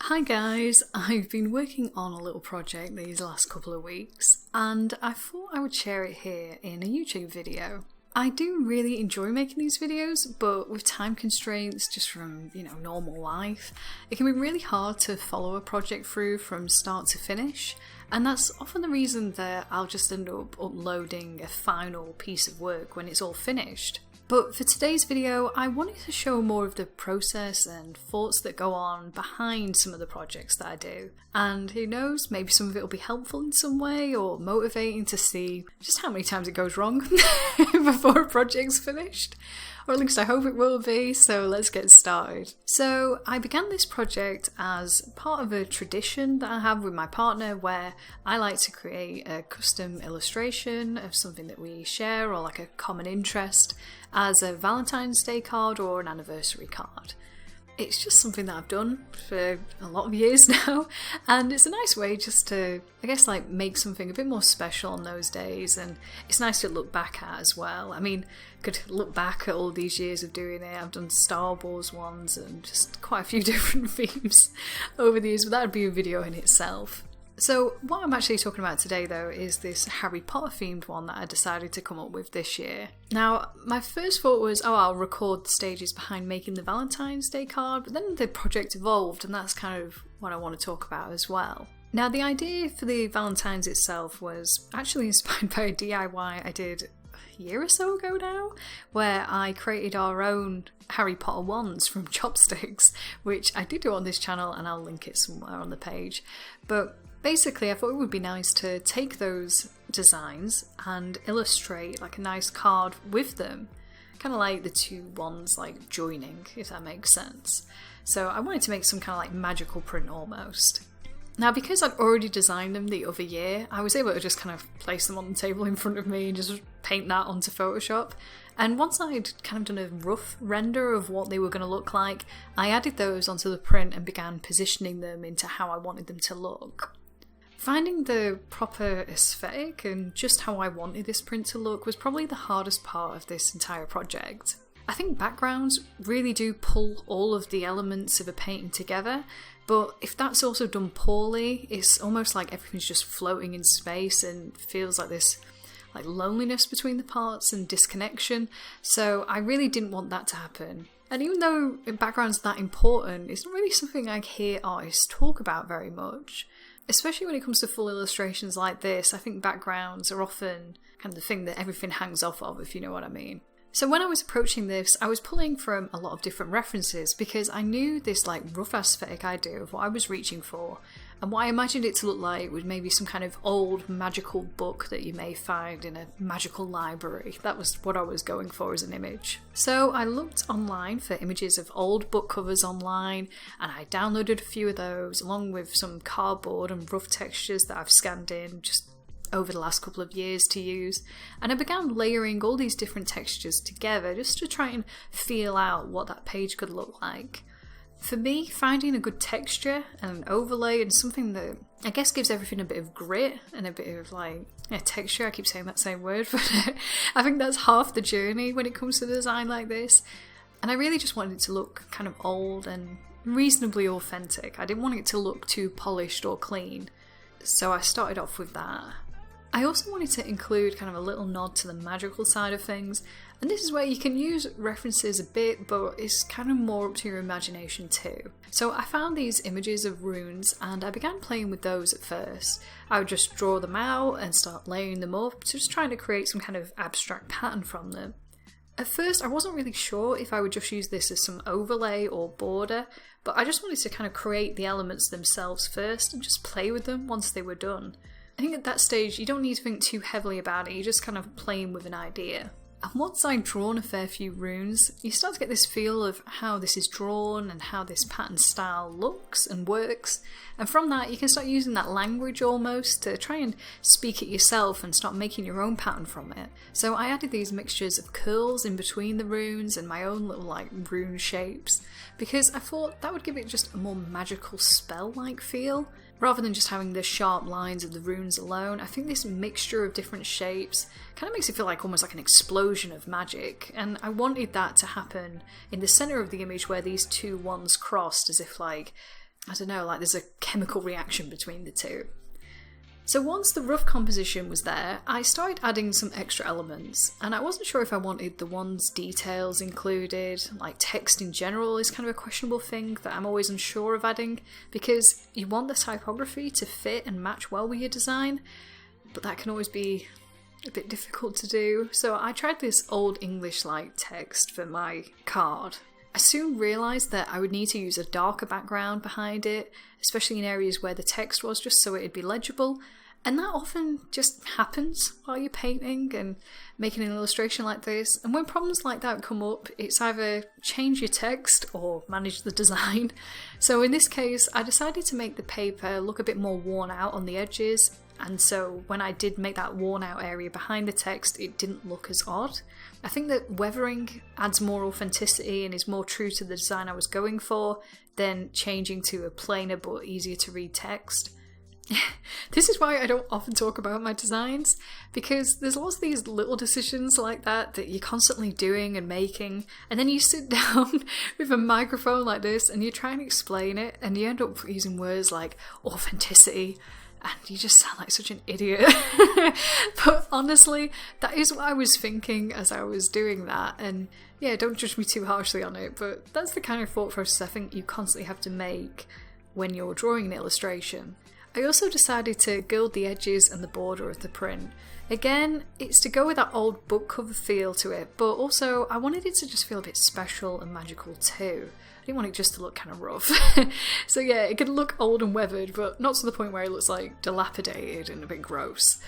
Hi guys, I've been working on a little project these last couple of weeks and I thought I would share it here in a YouTube video. I do really enjoy making these videos, but with time constraints just from, normal life, it can be really hard to follow a project through from start to finish, and that's often the reason that I'll just end up uploading a final piece of work when it's all finished. But for today's video, I wanted to show more of the process and thoughts that go on behind some of the projects that I do. And who knows, maybe some of it will be helpful in some way or motivating to see just how many times it goes wrong before a project's finished. Or at least I hope it will be, so let's get started. So I began this project as part of a tradition that I have with my partner where I like to create a custom illustration of something that we share or like a common interest as a Valentine's Day card or an anniversary card. It's just something that I've done for a lot of years now, and it's a nice way just to, make something a bit more special on those days, and it's nice to look back at as well. I mean, I could look back at all these years of doing it. I've done Star Wars ones and just quite a few different themes over the years, but that would be a video in itself. So what I'm actually talking about today though is this Harry Potter themed one that I decided to come up with this year. Now my first thought was, I'll record the stages behind making the Valentine's Day card, but then the project evolved and that's kind of what I want to talk about as well. Now the idea for the Valentine's itself was actually inspired by a DIY I did a year or so ago now, where I created our own Harry Potter wands from chopsticks, which I did do on this channel and I'll link it somewhere on the page. But basically, I thought it would be nice to take those designs and illustrate like a nice card with them, kind of like the two wands like joining, if that makes sense. So I wanted to make some kind of like magical print almost. Now, because I'd already designed them the other year, I was able to just kind of place them on the table in front of me and just paint that onto Photoshop. And once I'd kind of done a rough render of what they were going to look like, I added those onto the print and began positioning them into how I wanted them to look. Finding the proper aesthetic and just how I wanted this print to look was probably the hardest part of this entire project. I think backgrounds really do pull all of the elements of a painting together, but if that's also done poorly, it's almost like everything's just floating in space and feels like this loneliness between the parts and disconnection, so I really didn't want that to happen. And even though background's that important, it's not really something I hear artists talk about very much. Especially when it comes to full illustrations like this, I think backgrounds are often kind of the thing that everything hangs off of, if you know what I mean. So when I was approaching this, I was pulling from a lot of different references because I knew this rough aesthetic idea of what I was reaching for, and what I imagined it to look like was maybe some kind of old magical book that you may find in a magical library. That was what I was going for as an image. So I looked online for images of old book covers online, and I downloaded a few of those along with some cardboard and rough textures that I've scanned in just over the last couple of years to use, and I began layering all these different textures together just to try and feel out what that page could look like. For me, finding a good texture and an overlay and something that I guess gives everything a bit of grit and a bit of texture, I keep saying that same word, but I think that's half the journey when it comes to design like this. And I really just wanted it to look kind of old and reasonably authentic. I didn't want it to look too polished or clean, so I started off with that. I also wanted to include kind of a little nod to the magical side of things, and this is where you can use references a bit, but it's kind of more up to your imagination too. So I found these images of runes and I began playing with those at first. I would just draw them out and start layering them up, just trying to create some kind of abstract pattern from them. At first I wasn't really sure if I would just use this as some overlay or border, but I just wanted to kind of create the elements themselves first and just play with them once they were done. I think at that stage you don't need to think too heavily about it, you're just kind of playing with an idea. And once I'd drawn a fair few runes, you start to get this feel of how this is drawn and how this pattern style looks and works, and from that you can start using that language almost to try and speak it yourself and start making your own pattern from it. So I added these mixtures of curls in between the runes and my own little rune shapes, because I thought that would give it just a more magical spell-like feel. Rather than just having the sharp lines of the runes alone, I think this mixture of different shapes kind of makes it feel almost like an explosion of magic, and I wanted that to happen in the centre of the image where these two wands crossed, as if I don't know, like there's a chemical reaction between the two. So once the rough composition was there, I started adding some extra elements, and I wasn't sure if I wanted the one's details included, like text in general is kind of a questionable thing that I'm always unsure of adding, because you want the typography to fit and match well with your design, but that can always be a bit difficult to do. So I tried this Old English-like text for my card. I soon realised that I would need to use a darker background behind it, especially in areas where the text was, just so it'd be legible. And that often just happens while you're painting and making an illustration like this. And when problems like that come up, it's either change your text or manage the design. So in this case, I decided to make the paper look a bit more worn out on the edges. And so when I did make that worn out area behind the text, it didn't look as odd. I think that weathering adds more authenticity and is more true to the design I was going for than changing to a plainer but easier to read text. This is why I don't often talk about my designs, because there's lots of these little decisions like that you're constantly doing and making, and then you sit down with a microphone like this and you try and explain it and you end up using words like authenticity and you just sound like such an idiot. But honestly, that is what I was thinking as I was doing that, and yeah, don't judge me too harshly on it, but that's the kind of thought process I think you constantly have to make when you're drawing an illustration. I also decided to gild the edges and the border of the print. Again, it's to go with that old book cover feel to it, but also I wanted it to just feel a bit special and magical too. I didn't want it just to look kind of rough. So yeah, it could look old and weathered, but not to the point where it looks like dilapidated and a bit gross.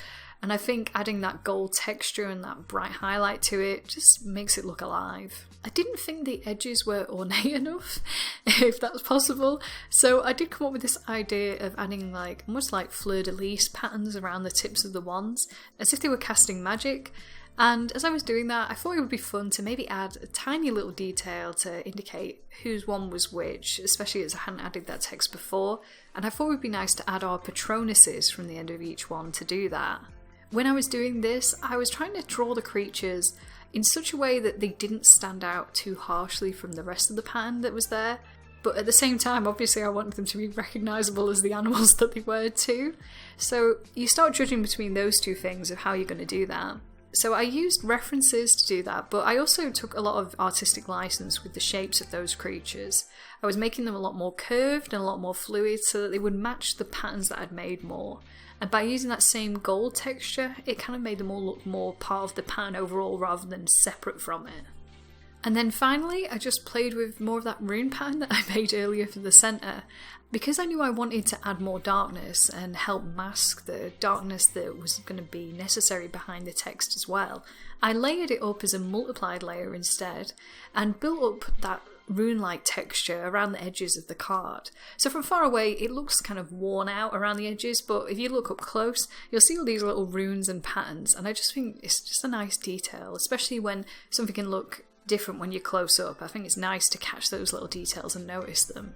And I think adding that gold texture and that bright highlight to it just makes it look alive. I didn't think the edges were ornate enough, if that's possible, so I did come up with this idea of adding like almost like fleur-de-lis patterns around the tips of the wands, as if they were casting magic. And as I was doing that, I thought it would be fun to maybe add a tiny little detail to indicate whose wand was which, especially as I hadn't added that text before, and I thought it would be nice to add our patronesses from the end of each wand to do that. When I was doing this, I was trying to draw the creatures in such a way that they didn't stand out too harshly from the rest of the pattern that was there, but at the same time, obviously I wanted them to be recognisable as the animals that they were too. So you start judging between those two things of how you're going to do that. So I used references to do that, but I also took a lot of artistic license with the shapes of those creatures. I was making them a lot more curved and a lot more fluid so that they would match the patterns that I'd made more. And by using that same gold texture, it kind of made them all look more part of the pattern overall rather than separate from it. And then finally, I just played with more of that rune pattern that I made earlier for the centre. Because I knew I wanted to add more darkness and help mask the darkness that was going to be necessary behind the text as well, I layered it up as a multiplied layer instead and built up that rune-like texture around the edges of the card. So from far away it looks kind of worn out around the edges, but if you look up close you'll see all these little runes and patterns, and I just think it's just a nice detail, especially when something can look different when you're close up. I think it's nice to catch those little details and notice them.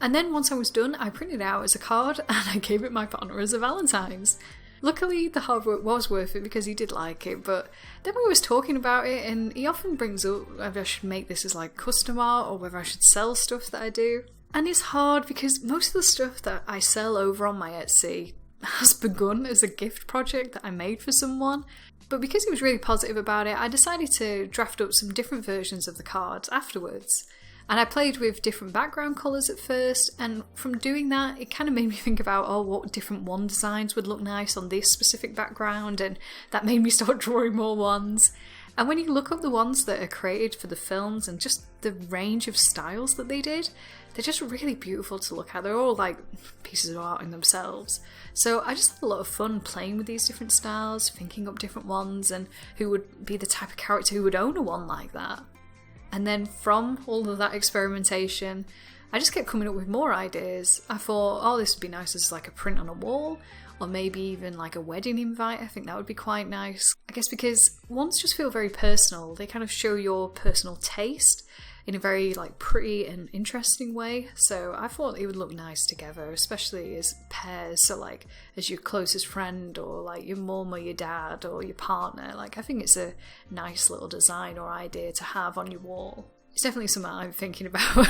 And then once I was done, I printed it out as a card and I gave it my partner as a Valentine's. Luckily, the hard work was worth it because he did like it, but then we was talking about it and he often brings up whether I should make this as like custom art or whether I should sell stuff that I do. And it's hard because most of the stuff that I sell over on my Etsy has begun as a gift project that I made for someone. But because he was really positive about it, I decided to draft up some different versions of the cards afterwards. And I played with different background colours at first, and from doing that it kind of made me think about what different wand designs would look nice on this specific background, and that made me start drawing more wands. And when you look up the ones that are created for the films and just the range of styles that they did, they're just really beautiful to look at. They're all like pieces of art in themselves. So I just had a lot of fun playing with these different styles, thinking up different ones and who would be the type of character who would own a wand like that. And then from all of that experimentation, I just kept coming up with more ideas. I thought, this would be nice as like a print on a wall, or maybe even like a wedding invite. I think that would be quite nice. I guess because wands just feel very personal. They kind of show your personal taste in a very like pretty and interesting way. So I thought it would look nice together, especially as pairs. So like as your closest friend, or like your mum or your dad or your partner. Like I think it's a nice little design or idea to have on your wall. It's definitely something I'm thinking about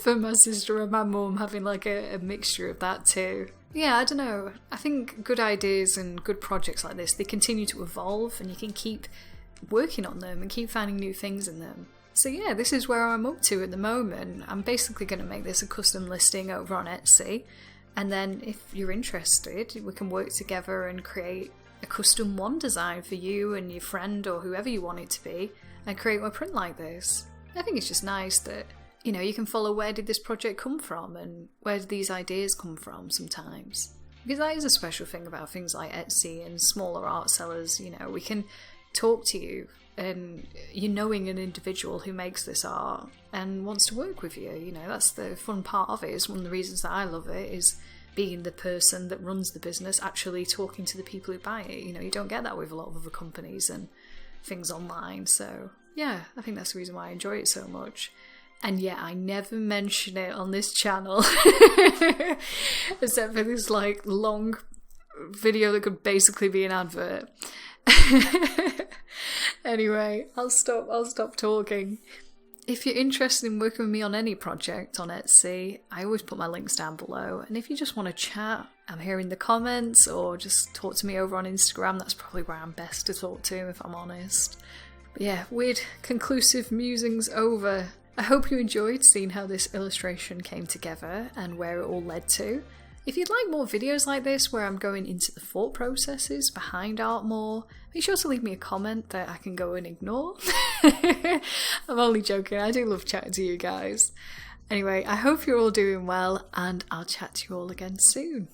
for my sister and my mum, having like a mixture of that too. Yeah, I don't know. I think good ideas and good projects like this, they continue to evolve and you can keep working on them and keep finding new things in them. So yeah, this is where I'm up to at the moment. I'm basically going to make this a custom listing over on Etsy. And then if you're interested, we can work together and create a custom one design for you and your friend or whoever you want it to be and create a print like this. I think it's just nice that, you know, you can follow where did this project come from and where did these ideas come from sometimes. Because that is a special thing about things like Etsy and smaller art sellers, you know, we can talk to you and you're knowing an individual who makes this art and wants to work with you, you know, that's the fun part of it. It's one of the reasons that I love it, is being the person that runs the business, actually talking to the people who buy it. You know, you don't get that with a lot of other companies and things online, so yeah, I think that's the reason why I enjoy it so much. And yeah, I never mention it on this channel except for this like long video that could basically be an advert. Anyway, I'll stop talking. If you're interested in working with me on any project on Etsy, I always put my links down below. And if you just want to chat, I'm here in the comments, or just talk to me over on Instagram. That's probably where I'm best to talk to, if I'm honest. But yeah, weird conclusive musings over. I hope you enjoyed seeing how this illustration came together and where it all led to. If you'd like more videos like this where I'm going into the thought processes behind art more, make sure to leave me a comment that I can go and ignore. I'm only joking, I do love chatting to you guys. Anyway, I hope you're all doing well and I'll chat to you all again soon.